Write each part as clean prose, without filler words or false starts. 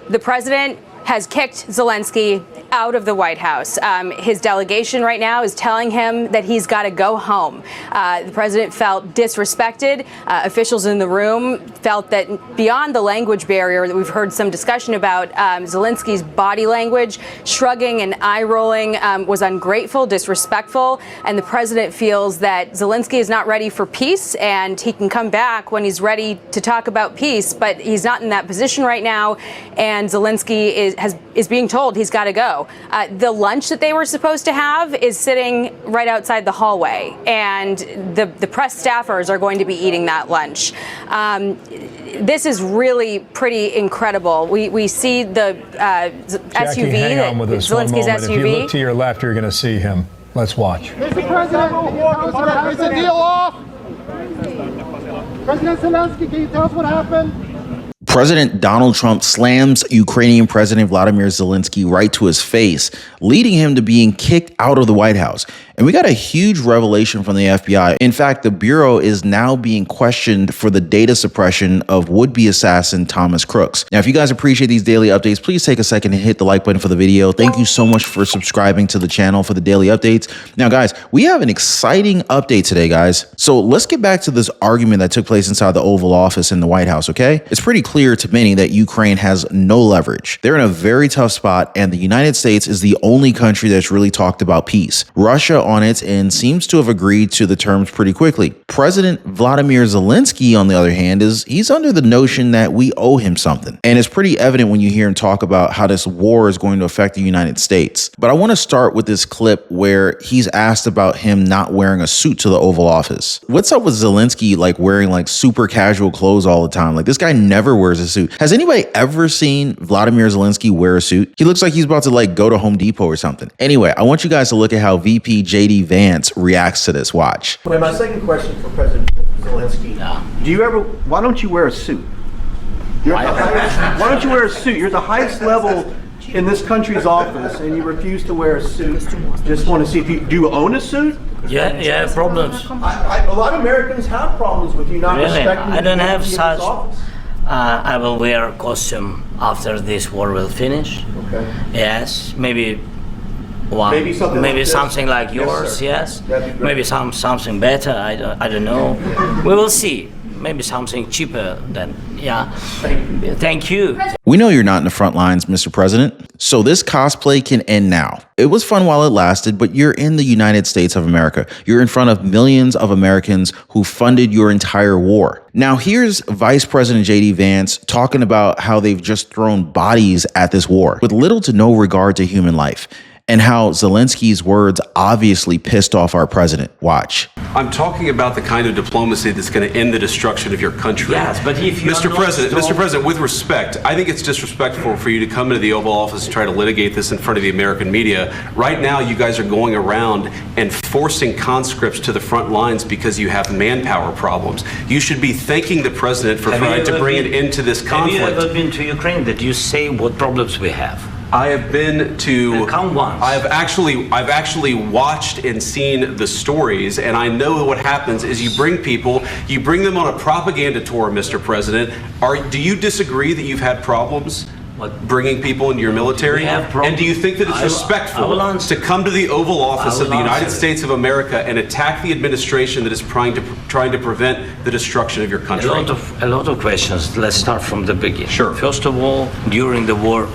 The president has kicked Zelensky out of the White House. His delegation right now is telling him that he's got to go home. The president felt disrespected. Officials in the room felt that beyond the language barrier that we've heard some discussion about, Zelensky's body language, shrugging and eye rolling, was ungrateful, disrespectful. And the president feels that Zelensky is not ready for peace, and he can come back when he's ready to talk about peace. But he's not in that position right now. And Zelensky is being told he's got to go. The lunch that they were supposed to have is sitting right outside the hallway, and the press staffers are going to be eating that lunch. This is really pretty incredible. We see the Jackie, SUV, hang on with us Zelensky's one moment. SUV. If you look to your left, you're going to see him. Let's watch. Mr. President, is the deal off? President Zelensky, can you tell us what happened? President Donald Trump slams Ukrainian President Vladimir Zelensky right to his face, leading him to being kicked out of the White House. And we got a huge revelation from the FBI. In fact, the Bureau is now being questioned for the data suppression of would-be assassin Thomas Crooks. Now, if you guys appreciate these daily updates, please take a second and hit the like button for the video. Thank you so much for subscribing to the channel for the daily updates. Now, guys, we have an exciting update today, guys. So let's get back to this argument that took place inside the Oval Office in the White House, okay? It's pretty clear to many that Ukraine has no leverage. They're in a very tough spot, and the United States is the only country that's really talked about peace. Russia on its end seems to have agreed to the terms pretty quickly. President Vladimir Zelensky, on the other hand, he's under the notion that we owe him something. And it's pretty evident when you hear him talk about how this war is going to affect the United States. But I want to start with this clip where he's asked about him not wearing a suit to the Oval Office. What's up with Zelensky like wearing like super casual clothes all the time? Like, this guy never wears a suit. Has anybody ever seen Vladimir Zelensky wear a suit? He looks like he's about to like go to Home Depot or something. Anyway, I want you guys to look at how VP JD Vance reacts to this. Watch. My second question for President Zelensky. Why don't you wear a suit? Why don't you wear a suit? You're the highest level in this country's office and you refuse to wear a suit. Just want to see if do you own a suit? Yeah, problems. A lot of Americans have problems with you not respecting I don't have such. office. I will wear a costume after this war will finish. Okay. Yes, maybe one. Maybe something like this? yours. Yes. That'd be great. Maybe something better. I don't know. We will see. Maybe something cheaper than. Yeah. Thank you. We know you're not in the front lines, Mr. President, so this cosplay can end now. It was fun while it lasted, but you're in the United States of America. You're in front of millions of Americans who funded your entire war. Now, here's Vice President JD Vance talking about how they've just thrown bodies at this war with little to no regard to human life, and how Zelensky's words obviously pissed off our president. Watch. I'm talking about the kind of diplomacy that's going to end the destruction of your country. Yes, but if you Mr. President, with respect, I think it's disrespectful for you to come into the Oval Office and try to litigate this in front of the American media. Right now, you guys are going around and forcing conscripts to the front lines because you have manpower problems. You should be thanking the president for trying to bring an end to this conflict. Have you ever been to Ukraine? That you say what problems we have? I have been to. Come once. I've actually watched and seen the stories, and I know what happens is you bring them on a propaganda tour, Mr. President. Do you disagree that you've had problems bringing people into your military? And do you think that it's respectful to come to the Oval Office of the United States of America and attack the administration that is trying to prevent the destruction of your country? A lot of questions. Let's start from the beginning. Sure. First of all, during the war,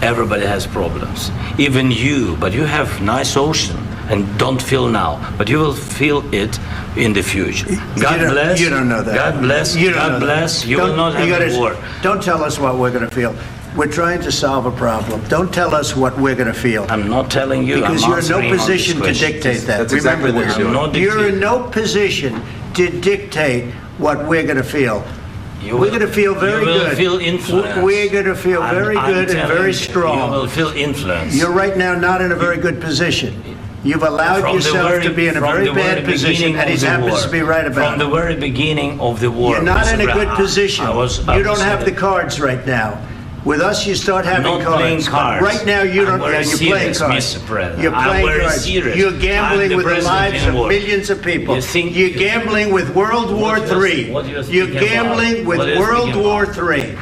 everybody has problems, even you, but you have nice ocean and don't feel now, but you will feel it in the future. God bless. You don't know that. God bless. God bless. You will not have a war. Don't tell us what we're going to feel. We're trying to solve a problem. Don't tell us what we're going to feel. I'm not telling you. Because you're in no position to dictate that. That's exactly what you're doing. You're in no position to dictate what we're going to feel. We're going to feel very good. You will feel influence. We're going to feel very good and very strong. You will feel influence. You're right now not in a very good position. You've allowed yourself to be in a very bad position, and he happens to be right about it. From the very beginning of the war. You're not in a good position. You don't have the cards right now. With us, you start having not cards. Playing cards. Right now, you don't. You're playing cards. Mr. President. You're playing cards. Serious. You're gambling with the lives of millions of people. You're gambling with World War III. You're gambling with World War III.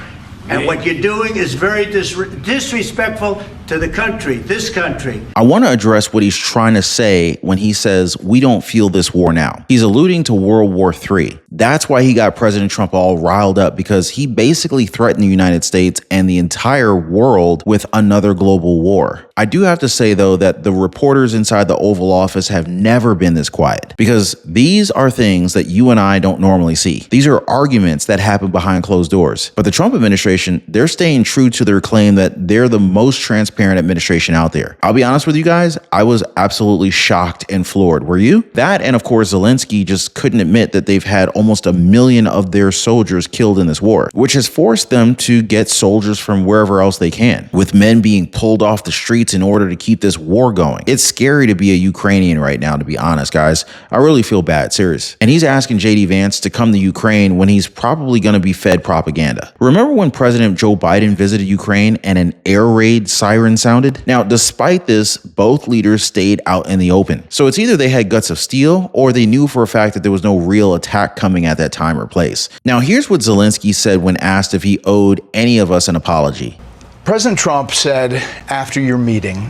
And what you're doing is very disrespectful to the country, this country. I want to address what he's trying to say when he says we don't feel this war now. He's alluding to World War III. That's why he got President Trump all riled up, because he basically threatened the United States and the entire world with another global war. I do have to say, though, that the reporters inside the Oval Office have never been this quiet, because these are things that you and I don't normally see. These are arguments that happen behind closed doors. But the Trump administration, they're staying true to their claim that they're the most transparent administration out there. I'll be honest with you guys, I was absolutely shocked and floored. Were you? That, and of course, Zelensky just couldn't admit that they've had almost 1 million of their soldiers killed in this war, which has forced them to get soldiers from wherever else they can, with men being pulled off the streets in order to keep this war going. It's scary to be a Ukrainian right now, to be honest, guys. I really feel bad, serious. And he's asking JD Vance to come to Ukraine when he's probably going to be fed propaganda. Remember when President Joe Biden visited Ukraine and an air raid siren sounded? Now, despite this, both leaders stayed out in the open. So it's either they had guts of steel or they knew for a fact that there was no real attack coming at that time or place. Now, here's what Zelensky said when asked if he owed any of us an apology. President Trump said after your meeting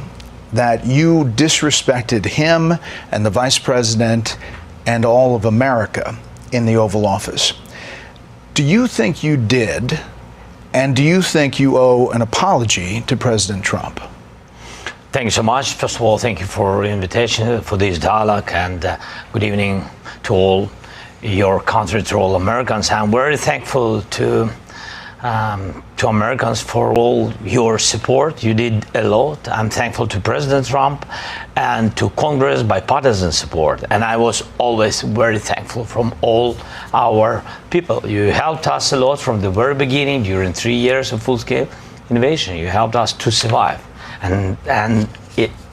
that you disrespected him and the vice president and all of America in the Oval Office. Do you think you did? And do you think you owe an apology to President Trump? Thank you so much. First of all, thank you for the invitation for this dialogue, and good evening to all your country, to all Americans. I'm very thankful to Americans for all your support. You did a lot. I'm thankful to President Trump and to Congress bipartisan support. And I was always very thankful from all our people. You helped us a lot from the very beginning during 3 years of full-scale invasion. You helped us to survive.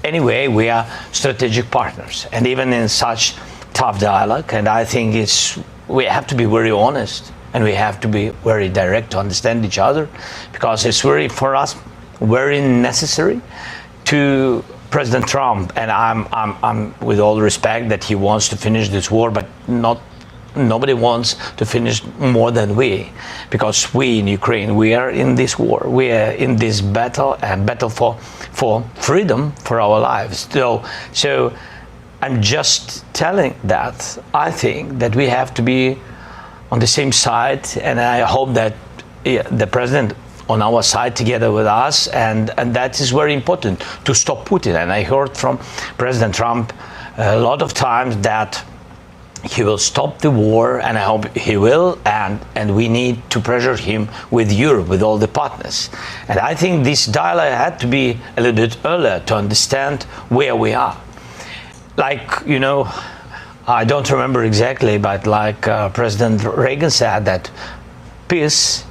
Anyway, we are strategic partners. And even in such tough dialogue, and I think we have to be very honest. And we have to be very direct to understand each other, because it's very, for us, very necessary to President Trump. And I'm with all respect that he wants to finish this war, but nobody wants to finish more than we, because we in Ukraine, we are in this war, we are in this battle, a battle for freedom for our lives. So I'm just telling that I think that we have to be on the same side, and I hope that the president on our side together with us, and that is very important to stop Putin. And I heard from President Trump a lot of times that he will stop the war, and I hope he will, and we need to pressure him with Europe, with all the partners. And I think this dialogue had to be a little bit earlier to understand where we are. I don't remember exactly, but like President Reagan said, that peace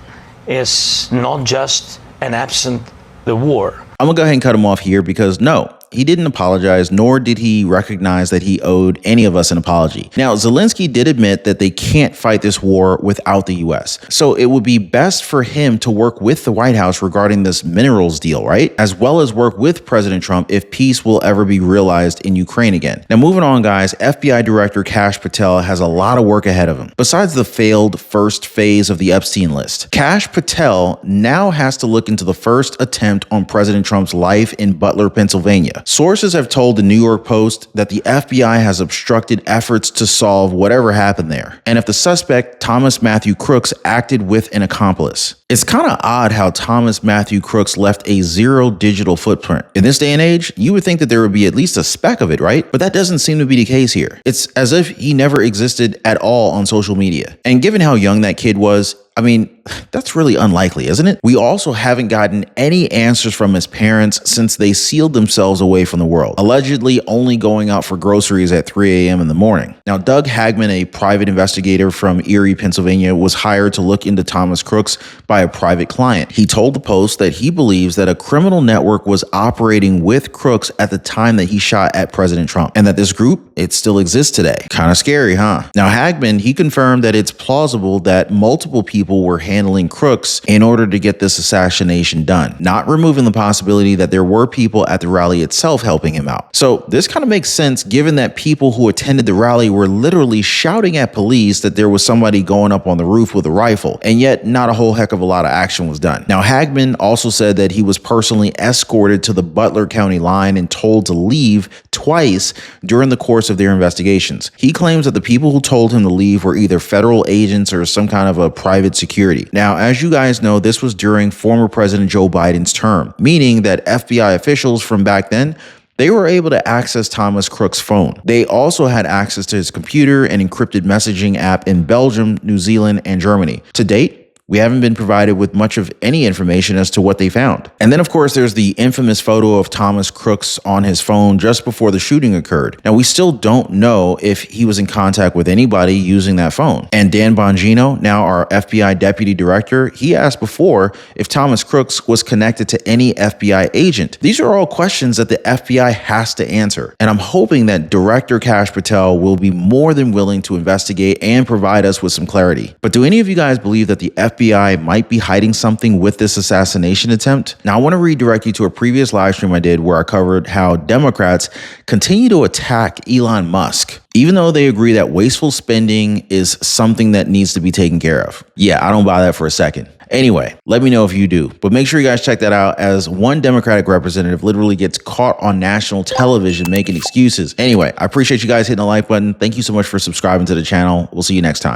is not just an absent the war. I'm gonna go ahead and cut him off here, because no, he didn't apologize, nor did he recognize that he owed any of us an apology. Now, Zelensky did admit that they can't fight this war without the US. So it would be best for him to work with the White House regarding this minerals deal, right? As well as work with President Trump if peace will ever be realized in Ukraine again. Now, moving on, guys, FBI Director Kash Patel has a lot of work ahead of him. Besides the failed first phase of the Epstein list, Kash Patel now has to look into the first attempt on President Trump's life in Butler, Pennsylvania. Sources have told the New York Post that the FBI has obstructed efforts to solve whatever happened there, and if the suspect, Thomas Matthew Crooks, acted with an accomplice. It's kind of odd how Thomas Matthew Crooks left a zero digital footprint. In this day and age, you would think that there would be at least a speck of it, right? But that doesn't seem to be the case here. It's as if he never existed at all on social media. And given how young that kid was, I mean, that's really unlikely, isn't it? We also haven't gotten any answers from his parents since they sealed themselves away from the world, allegedly only going out for groceries at 3 a.m. in the morning. Now, Doug Hagman, a private investigator from Erie, Pennsylvania, was hired to look into Thomas Crooks by a private client. He told the Post that he believes that a criminal network was operating with Crooks at the time that he shot at President Trump, and that this group, it still exists today. Kind of scary, huh? Now, Hagman, he confirmed that it's plausible that multiple people people were handling crooks in order to get this assassination done, not removing the possibility that there were people at the rally itself helping him out. So this kind of makes sense given that people who attended the rally were literally shouting at police that there was somebody going up on the roof with a rifle, and yet not a whole heck of a lot of action was done. Now, Hagman also said that he was personally escorted to the Butler County line and told to leave twice during the course of their investigations. He claims that the people who told him to leave were either federal agents or some kind of a private security. Now, as you guys know, this was during former President Joe Biden's term, meaning that FBI officials from back then, they were able to access Thomas Crook's phone. They also had access to his computer and encrypted messaging app in Belgium, New Zealand, and Germany. To date, we haven't been provided with much of any information as to what they found. And then, of course, there's the infamous photo of Thomas Crooks on his phone just before the shooting occurred. Now, we still don't know if he was in contact with anybody using that phone. And Dan Bongino, now our FBI deputy director, he asked before if Thomas Crooks was connected to any FBI agent. These are all questions that the FBI has to answer. And I'm hoping that Director Kash Patel will be more than willing to investigate and provide us with some clarity. But do any of you guys believe that the FBI might be hiding something with this assassination attempt? Now, I want to redirect you to a previous live stream I did where I covered how Democrats continue to attack Elon Musk, even though they agree that wasteful spending is something that needs to be taken care of. Yeah, I don't buy that for a second. Anyway, let me know if you do. But make sure you guys check that out, as one Democratic representative literally gets caught on national television making excuses. Anyway, I appreciate you guys hitting the like button. Thank you so much for subscribing to the channel. We'll see you next time.